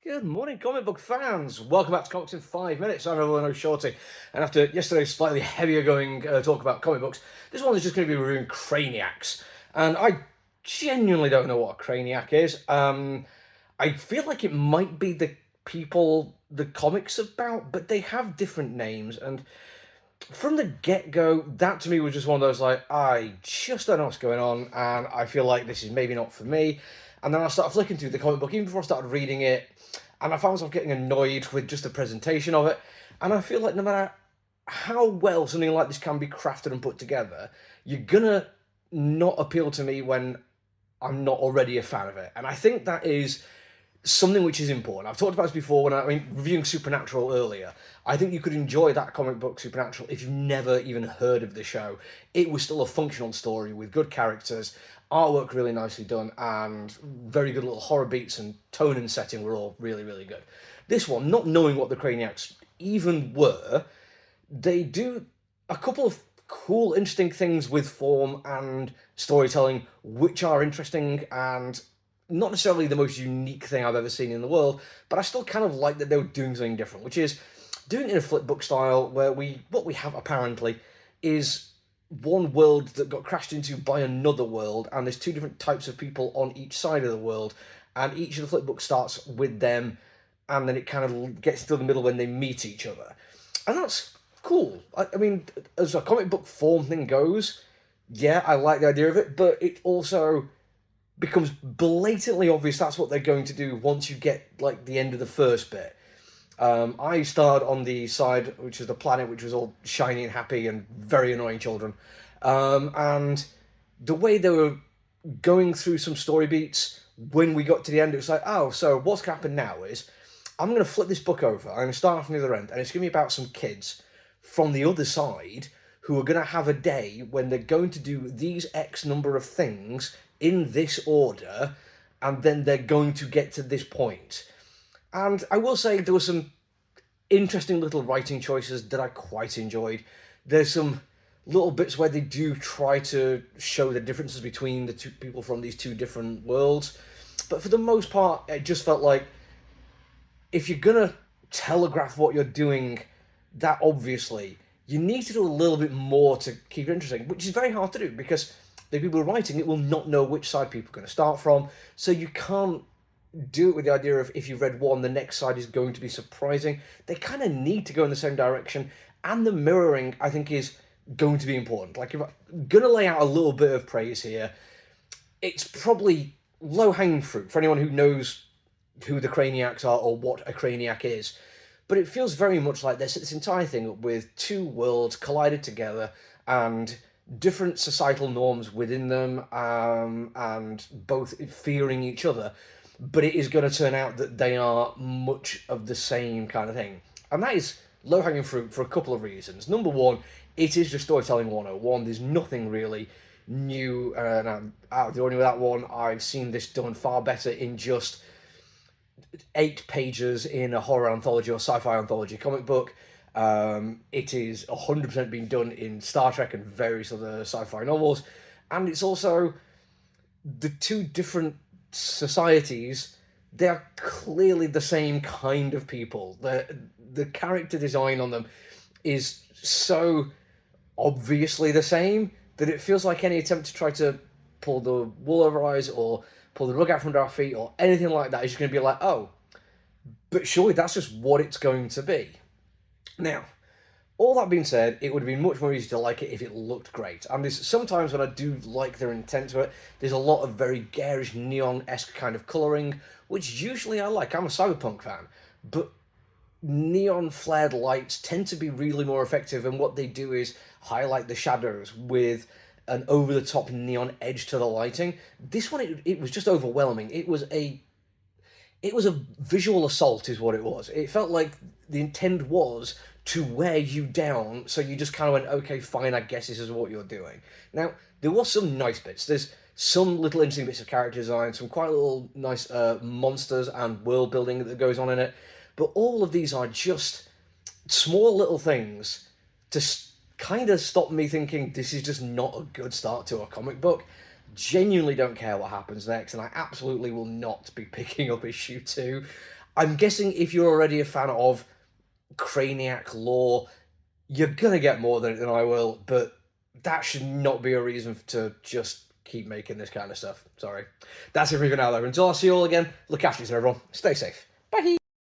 Good morning, comic book fans. Welcome back to Comics in 5 Minutes. I'm Everyone O'Shorty, and after yesterday's slightly heavier going talk about comic books, this one is just going to be reviewing Craniacs. And I genuinely don't know what a Craniac is. I feel like it might be the people the comic's about, but they have different names. And from the get-go, that to me was just one of those, like, I just don't know what's going on, and I feel like this is maybe not for me. And then I started flicking through the comic book, even before I started reading it, and I found myself getting annoyed with just the presentation of it. And I feel like no matter how well something like this can be crafted and put together, you're gonna not appeal to me when I'm not already a fan of it. And I think that is something which is important. I've talked about this before when reviewing Supernatural earlier. I think you could enjoy that comic book Supernatural if you've never even heard of the show. It was still a functional story with good characters, artwork really nicely done, and very good little horror beats, and tone and setting were all really, really good. This one, not knowing what the Craniacs even were, they do a couple of cool, interesting things with form and storytelling, which are interesting and not necessarily the most unique thing I've ever seen in the world, but I still kind of like that they were doing something different, which is doing it in a flip book style where what we have apparently is one world that got crashed into by another world, and there's two different types of people on each side of the world, and each of the flip books starts with them, and then it kind of gets to the middle when they meet each other. And that's cool. I mean, as a comic book form thing goes, yeah, I like the idea of it, but it also becomes blatantly obvious that's what they're going to do once you get like the end of the first bit. I started on the side which is the planet, which was all shiny and happy and very annoying children, and the way they were going through some story beats when we got to the end, it was like, oh, so what's going to happen now is I'm going to flip this book over. I'm going to start off from the other end, and it's going to be about some kids from the other side who are going to have a day when they're going to do these X number of things in this order, and then they're going to get to this point. And I will say there were some interesting little writing choices that I quite enjoyed. There's some little bits where they do try to show the differences between the two people from these two different worlds. But for the most part, it just felt like if you're going to telegraph what you're doing that obviously, you need to do a little bit more to keep it interesting, which is very hard to do because the people writing it will not know which side people are going to start from. So you can't do it with the idea of if you've read one, the next side is going to be surprising. They kind of need to go in the same direction, and the mirroring, I think, is going to be important. Like, if I'm going to lay out a little bit of praise here, it's probably low-hanging fruit for anyone who knows who the Craniacs are or what a Craniac is. But it feels very much like this entire thing with two worlds collided together and different societal norms within them, and both fearing each other. But it is going to turn out that they are much of the same kind of thing. And that is low-hanging fruit for a couple of reasons. Number one, it is just storytelling 101. There's nothing really new, and I'm out of the ordinary with that one. I've seen this done far better in just 8 pages in a horror anthology or sci-fi anthology comic book. It is 100% being done in Star Trek and various other sci-fi novels. And it's also the two different societies, they are clearly the same kind of people. The character design on them is so obviously the same that it feels like any attempt to try to pull the wool over our eyes or pull the rug out from under our feet or anything like that is just going to be like, oh, but surely that's just what it's going to be. Now, all that being said, it would have been much more easy to like it if it looked great. And there's sometimes when I do like their intent to it, there's a lot of very garish, neon-esque kind of colouring, which usually I like. I'm a cyberpunk fan. But neon flared lights tend to be really more effective, and what they do is highlight the shadows with an over-the-top neon edge to the lighting. This one, it was just overwhelming. It was a visual assault is what it was. It felt like the intent was to wear you down, so you just kind of went, okay, fine, I guess this is what you're doing. Now, there was some nice bits. There's some little interesting bits of character design, some quite little nice monsters and world building that goes on in it, but all of these are just small little things to kind of stop me thinking this is just not a good start to a comic book. Genuinely don't care what happens next, and I absolutely will not be picking up issue 2. I'm guessing if you're already a fan of Craniac lore, you're gonna get more than I will, but that should not be a reason to just keep making this kind of stuff. Sorry. That's it for now, though. Until I see you all again, look after yourself, everyone. Stay safe. Bye.